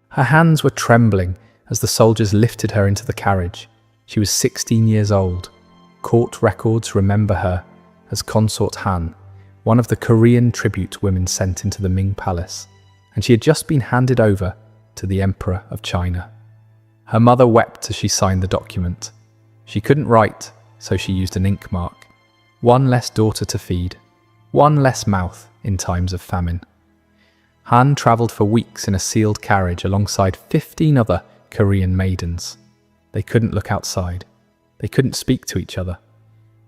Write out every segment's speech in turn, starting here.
Her hands were trembling as the soldiers lifted her into the carriage. She was 16 years old. Court records remember her as Consort Han, one of the Korean tribute women sent into the Ming palace, and she had just been handed over to the Emperor of China. Her mother wept as she signed the document. She couldn't write, so she used an ink mark. One less daughter to feed, one less mouth in times of famine. Han travelled for weeks in a sealed carriage alongside 15 other Korean maidens. They couldn't look outside. They couldn't speak to each other.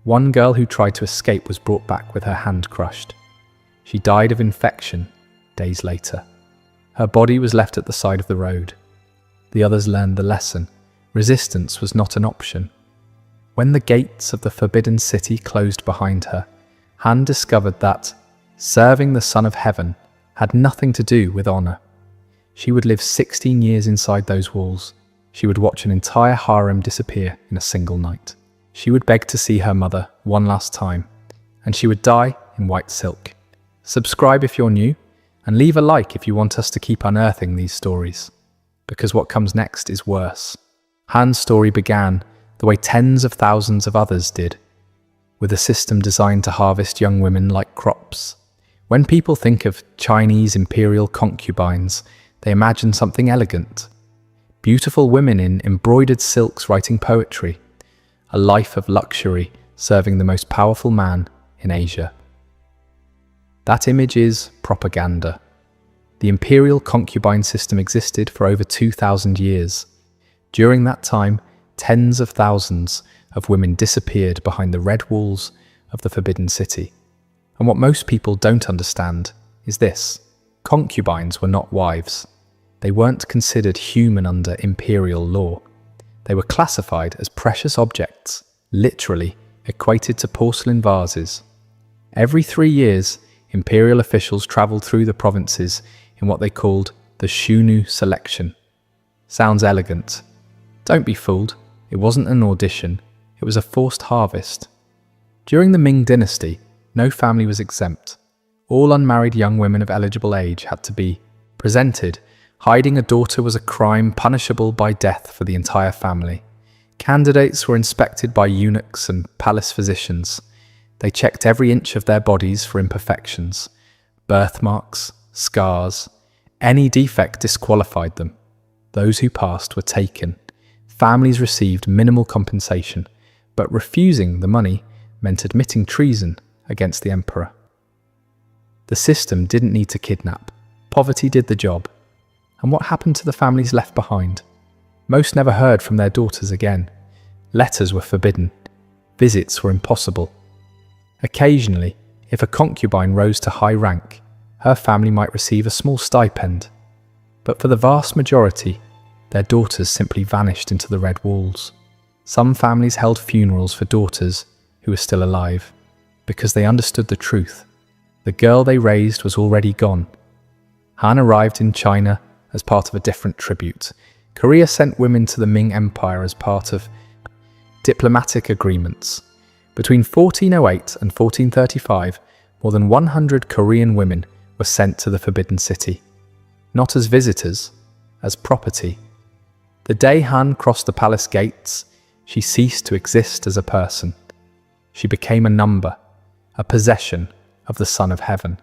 One girl who tried to escape was brought back with her hand crushed. She died of infection days later. Her body was left at the side of the road. The others learned the lesson. Resistance was not an option. When the gates of the Forbidden City closed behind her, Han discovered that serving the Son of Heaven had nothing to do with honour. She would live 16 years inside those walls. She would watch an entire harem disappear in a single night. She would beg to see her mother one last time, and she would die in white silk. Subscribe if you're new, and leave a like if you want us to keep unearthing these stories, because what comes next is worse. Han's story began the way tens of thousands of others did, with a system designed to harvest young women like crops. When people think of Chinese imperial concubines, they imagine something elegant. Beautiful women in embroidered silks writing poetry, a life of luxury serving the most powerful man in Asia. That image is propaganda. The imperial concubine system existed for over 2,000 years. During that time, tens of thousands of women disappeared behind the red walls of the Forbidden City. And what most people don't understand is this: concubines were not wives. They weren't considered human under imperial law. They were classified as precious objects, literally equated to porcelain vases. Every 3 years, imperial officials travelled through the provinces in what they called the Shunu selection. Sounds elegant. Don't be fooled, it wasn't an audition, it was a forced harvest. During the Ming Dynasty, no family was exempt. All unmarried young women of eligible age had to be presented. Hiding a daughter was a crime punishable by death for the entire family. Candidates were inspected by eunuchs and palace physicians. They checked every inch of their bodies for imperfections, birthmarks, scars. Any defect disqualified them. Those who passed were taken. Families received minimal compensation, but refusing the money meant admitting treason against the emperor. The system didn't need to kidnap. Poverty did the job. And what happened to the families left behind? Most never heard from their daughters again. Letters were forbidden. Visits were impossible. Occasionally, if a concubine rose to high rank, her family might receive a small stipend. But for the vast majority, their daughters simply vanished into the red walls. Some families held funerals for daughters who were still alive, because they understood the truth. The girl they raised was already gone. Han arrived in China as part of a different tribute. Korea sent women to the Ming Empire as part of diplomatic agreements. Between 1408 and 1435, more than 100 Korean women were sent to the Forbidden City. Not as visitors, as property. The day Han crossed the palace gates, she ceased to exist as a person. She became a number, a possession of the Son of Heaven.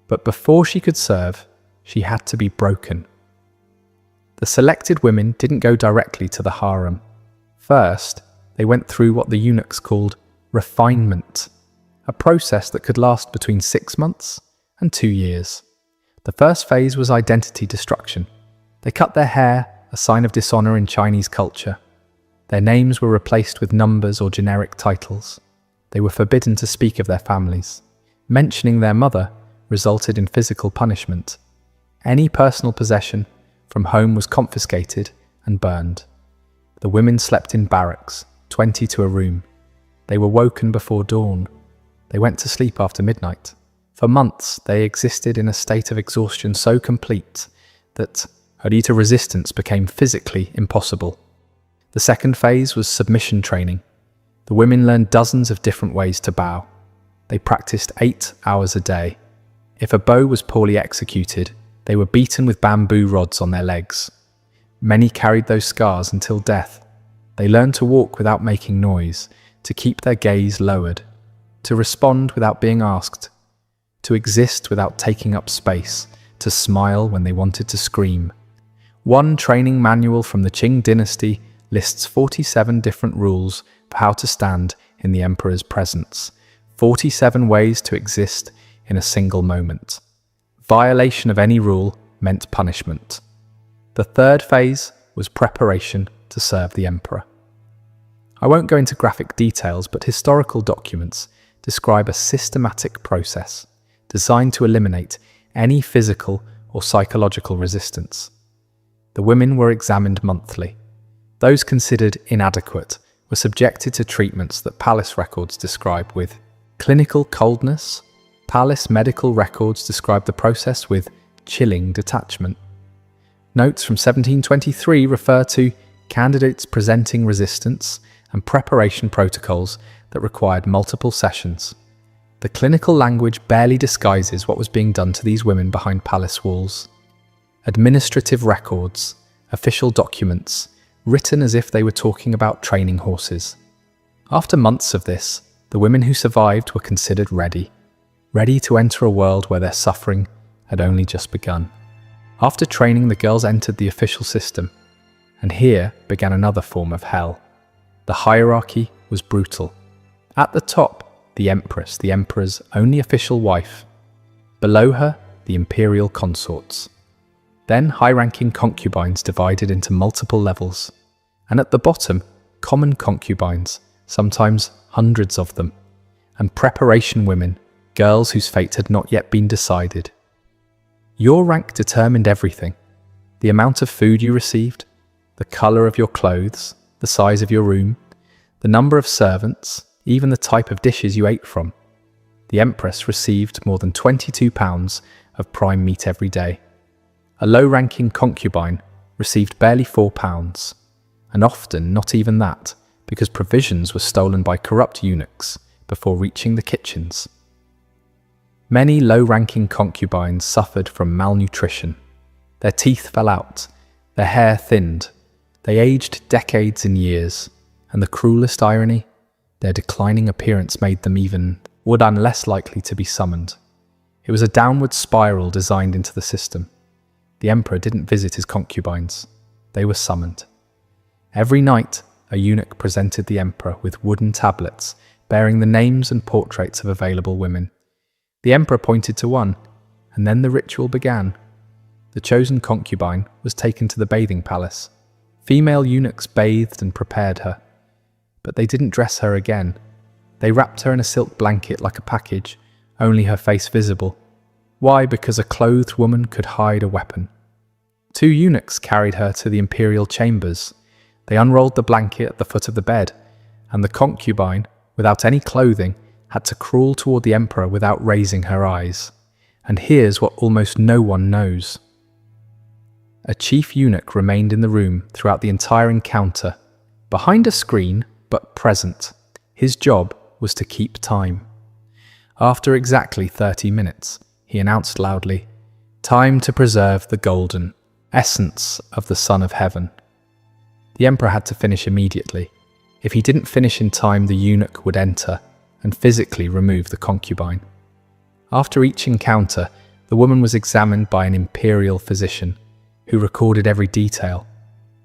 But before she could serve, she had to be broken. The selected women didn't go directly to the harem. First, they went through what the eunuchs called refinement, a process that could last between 6 months and 2 years. The first phase was identity destruction. They cut their hair, a sign of dishonor in Chinese culture. Their names were replaced with numbers or generic titles. They were forbidden to speak of their families. Mentioning their mother resulted in physical punishment. Any personal possession from home was confiscated and burned. The women slept in barracks, 20 to a room. They were woken before dawn. They went to sleep after midnight. For months, they existed in a state of exhaustion so complete that Harita resistance became physically impossible. The second phase was submission training. The women learned dozens of different ways to bow. They practiced 8 hours a day. If a bow was poorly executed, They were beaten with bamboo rods on their legs. Many carried those scars until death. They learned to walk without making noise, to keep their gaze lowered, to respond without being asked, to exist without taking up space, to smile when they wanted to scream. One training manual from the Qing Dynasty lists 47 different rules for how to stand in the emperor's presence, 47 ways to exist in a single moment. Violation of any rule meant punishment. The third phase was preparation to serve the emperor. I won't go into graphic details, but historical documents describe a systematic process designed to eliminate any physical or psychological resistance. The women were examined monthly. Those considered inadequate were subjected to treatments that palace records describe with clinical coldness. Palace medical records describe the process with chilling detachment. Notes from 1723 refer to candidates presenting resistance and preparation protocols that required multiple sessions. The clinical language barely disguises what was being done to these women behind palace walls. Administrative records, official documents, written as if they were talking about training horses. After months of this, the women who survived were considered ready to enter a world where their suffering had only just begun. After training, the girls entered the official system, and here began another form of hell. The hierarchy was brutal. At the top, the empress, the emperor's only official wife. Below her, the imperial consorts. Then high-ranking concubines divided into multiple levels. And at the bottom, common concubines, sometimes hundreds of them. And preparation women, girls whose fate had not yet been decided. Your rank determined everything. The amount of food you received, the colour of your clothes, the size of your room, the number of servants, even the type of dishes you ate from. The empress received more than 22 pounds of prime meat every day. A low-ranking concubine received barely 4 pounds, and often not even that, because provisions were stolen by corrupt eunuchs before reaching the kitchens. Many low-ranking concubines suffered from malnutrition. Their teeth fell out, their hair thinned, they aged decades in years, and the cruelest irony, their declining appearance made them even less likely to be summoned. It was a downward spiral designed into the system. The emperor didn't visit his concubines. They were summoned. Every night, a eunuch presented the emperor with wooden tablets bearing the names and portraits of available women. The emperor pointed to one, and then the ritual began. The chosen concubine was taken to the bathing palace. Female eunuchs bathed and prepared her. But they didn't dress her again. They wrapped her in a silk blanket like a package, only her face visible. Why? Because a clothed woman could hide a weapon. 2 eunuchs carried her to the imperial chambers. They unrolled the blanket at the foot of the bed, and the concubine, without any clothing, had to crawl toward the emperor without raising her eyes. And here's what almost no one knows. A chief eunuch remained in the room throughout the entire encounter, behind a screen, but present. His job was to keep time. After exactly 30 minutes, he announced loudly, "Time to preserve the golden essence of the Son of Heaven." The emperor had to finish immediately. If he didn't finish in time, the eunuch would enter and physically remove the concubine. After each encounter, the woman was examined by an imperial physician who recorded every detail.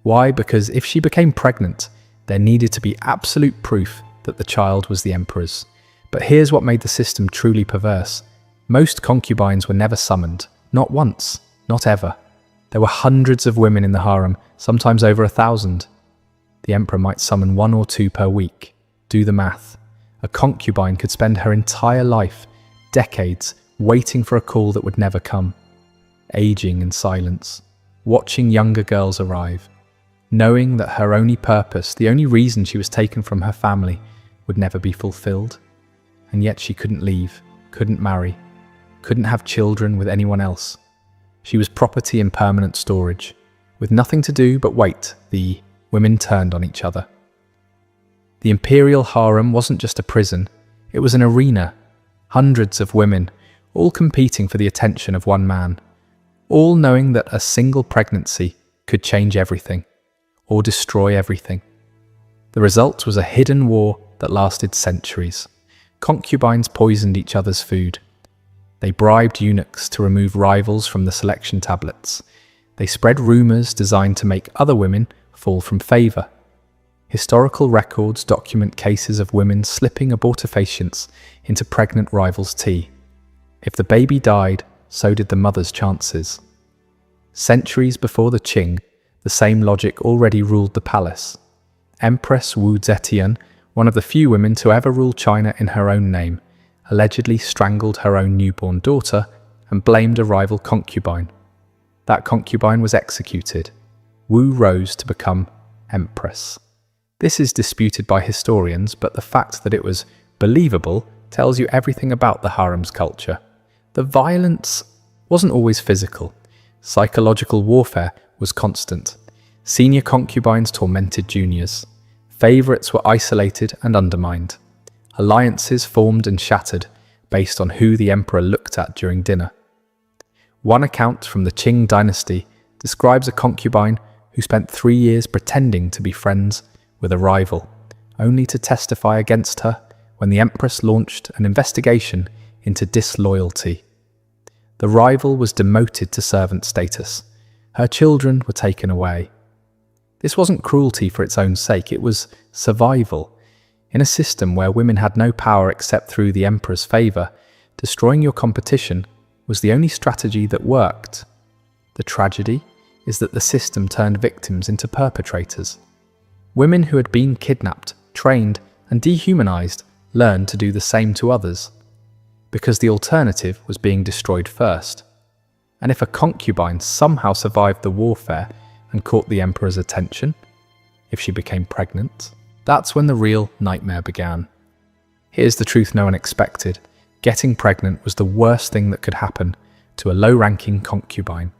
Why? Because if she became pregnant, there needed to be absolute proof that the child was the emperor's. But here's what made the system truly perverse. Most concubines were never summoned, not once, not ever. There were hundreds of women in the harem, sometimes over 1,000. The emperor might summon 1 or 2 per week. Do the math. A concubine could spend her entire life, decades, waiting for a call that would never come. Aging in silence, watching younger girls arrive, knowing that her only purpose, the only reason she was taken from her family, would never be fulfilled. And yet she couldn't leave, couldn't marry, couldn't have children with anyone else. She was property in permanent storage. With nothing to do but wait, the women turned on each other. The imperial harem wasn't just a prison, it was an arena. Hundreds of women, all competing for the attention of one man. all knowing that a single pregnancy could change everything, or destroy everything. The result was a hidden war that lasted centuries. Concubines poisoned each other's food. They bribed eunuchs to remove rivals from the selection tablets. They spread rumors designed to make other women fall from favor. Historical records document cases of women slipping abortifacients into pregnant rivals' tea. If the baby died, so did the mother's chances. Centuries before the Qing, the same logic already ruled the palace. Empress Wu Zetian, one of the few women to ever rule China in her own name, allegedly strangled her own newborn daughter and blamed a rival concubine. That concubine was executed. Wu rose to become empress. This is disputed by historians, but the fact that it was believable tells you everything about the harem's culture. The violence wasn't always physical. Psychological warfare was constant. Senior concubines tormented juniors. Favorites were isolated and undermined. Alliances formed and shattered based on who the emperor looked at during dinner. One account from the Qing Dynasty describes a concubine who spent 3 years pretending to be friends with a rival, only to testify against her when the empress launched an investigation into disloyalty. The rival was demoted to servant status. Her children were taken away. This wasn't cruelty for its own sake, it was survival. In a system where women had no power except through the emperor's favor, destroying your competition was the only strategy that worked. The tragedy is that the system turned victims into perpetrators. Women who had been kidnapped, trained, and dehumanized learned to do the same to others, because the alternative was being destroyed first. And if a concubine somehow survived the warfare and caught the emperor's attention, if she became pregnant, that's when the real nightmare began. Here's the truth no one expected. Getting pregnant was the worst thing that could happen to a low-ranking concubine.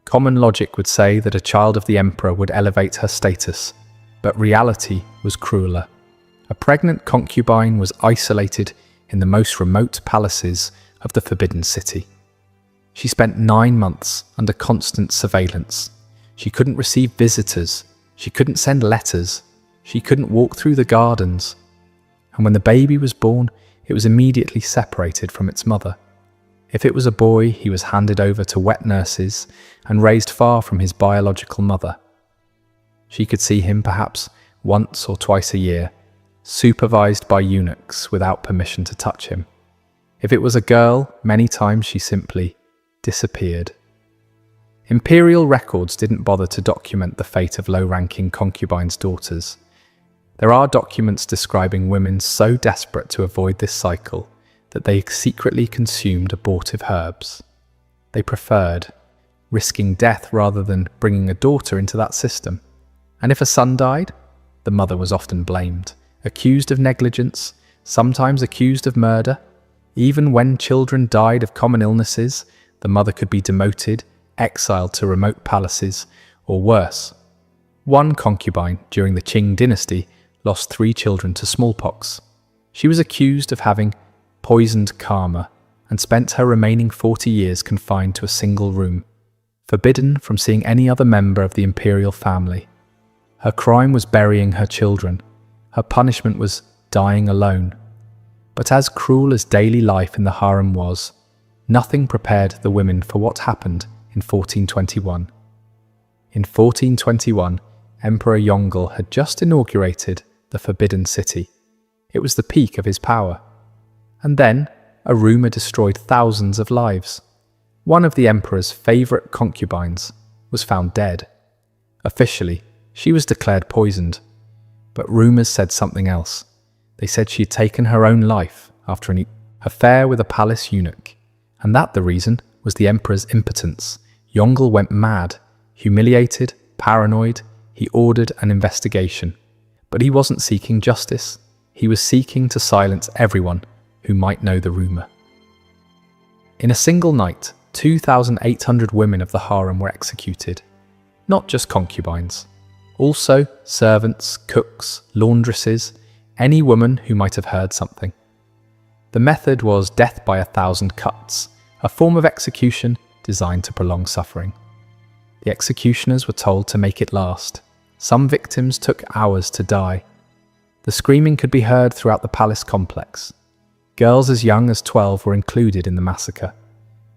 Common logic would say that a child of the emperor would elevate her status, but reality was crueler. A pregnant concubine was isolated in the most remote palaces of the Forbidden City. She spent 9 months under constant surveillance. She couldn't receive visitors. She couldn't send letters. She couldn't walk through the gardens. And when the baby was born, it was immediately separated from its mother. If it was a boy, he was handed over to wet nurses and raised far from his biological mother. She could see him perhaps once or twice a year, supervised by eunuchs without permission to touch him. If it was a girl, many times she simply disappeared. Imperial records didn't bother to document the fate of low-ranking concubines' daughters. There are documents describing women so desperate to avoid this cycle that they secretly consumed abortive herbs. They preferred risking death rather than bringing a daughter into that system. And if a son died, the mother was often blamed, accused of negligence, sometimes accused of murder. Even when children died of common illnesses, the mother could be demoted, exiled to remote palaces, or worse. One concubine during the Qing Dynasty lost 3 children to smallpox. She was accused of having poisoned karma and spent her remaining 40 years confined to a single room, forbidden from seeing any other member of the imperial family. Her crime was burying her children. Her punishment was dying alone. But as cruel as daily life in the harem was, nothing prepared the women for what happened in 1421. In 1421, Emperor Yongle had just inaugurated the Forbidden City. It was the peak of his power. And then, a rumor destroyed thousands of lives. One of the emperor's favorite concubines was found dead. Officially, she was declared poisoned. But rumors said something else. They said she had taken her own life after an affair with a palace eunuch. And that the reason was the emperor's impotence. Yongle went mad. Humiliated, paranoid, he ordered an investigation. But he wasn't seeking justice. He was seeking to silence everyone who might know the rumor. In a single night, 2,800 women of the harem were executed. Not just concubines. Also servants, cooks, laundresses, any woman who might have heard something. The method was death by 1,000 cuts, a form of execution designed to prolong suffering. The executioners were told to make it last. Some victims took hours to die. The screaming could be heard throughout the palace complex. Girls as young as 12 were included in the massacre.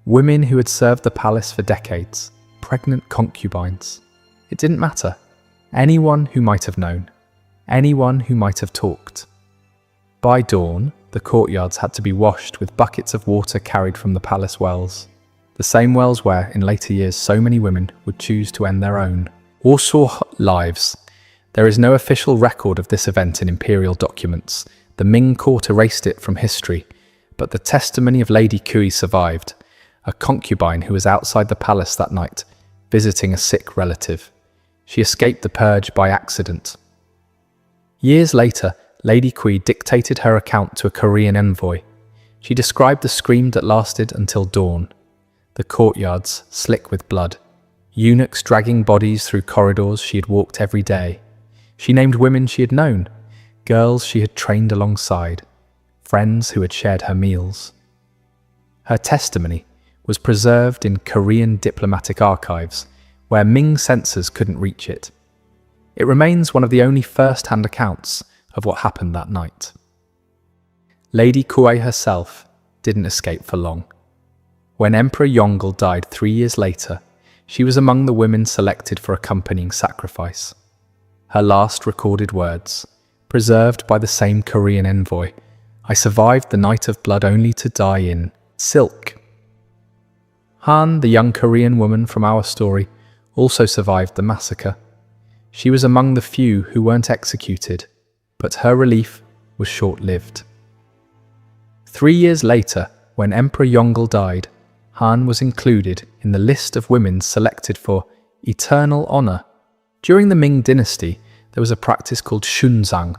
Women who had served the palace for decades, pregnant concubines. It didn't matter. Anyone who might have known. Anyone who might have talked. By dawn, the courtyards had to be washed with buckets of water carried from the palace wells. The same wells where, in later years, so many women would choose to end their own, or saw lives. There is no official record of this event in imperial documents. The Ming court erased it from history, but the testimony of Lady Kui survived, a concubine who was outside the palace that night, visiting a sick relative. She escaped the purge by accident. Years later, Lady Kui dictated her account to a Korean envoy. She described the scream that lasted until dawn. The courtyards slick with blood. Eunuchs dragging bodies through corridors she had walked every day. She named women she had known, girls she had trained alongside, friends who had shared her meals. Her testimony was preserved in Korean diplomatic archives, where Ming censors couldn't reach it. It remains one of the only first-hand accounts of what happened that night. Lady Kui herself didn't escape for long. When Emperor Yongle died 3 years later, she was among the women selected for accompanying sacrifice. Her last recorded words, preserved by the same Korean envoy, "I survived the night of blood only to die in silk." Han, the young Korean woman from our story, also survived the massacre. She was among the few who weren't executed, but her relief was short-lived. 3 years later, when Emperor Yongle died, Han was included in the list of women selected for eternal honor. During the Ming Dynasty, there was a practice called shunzang,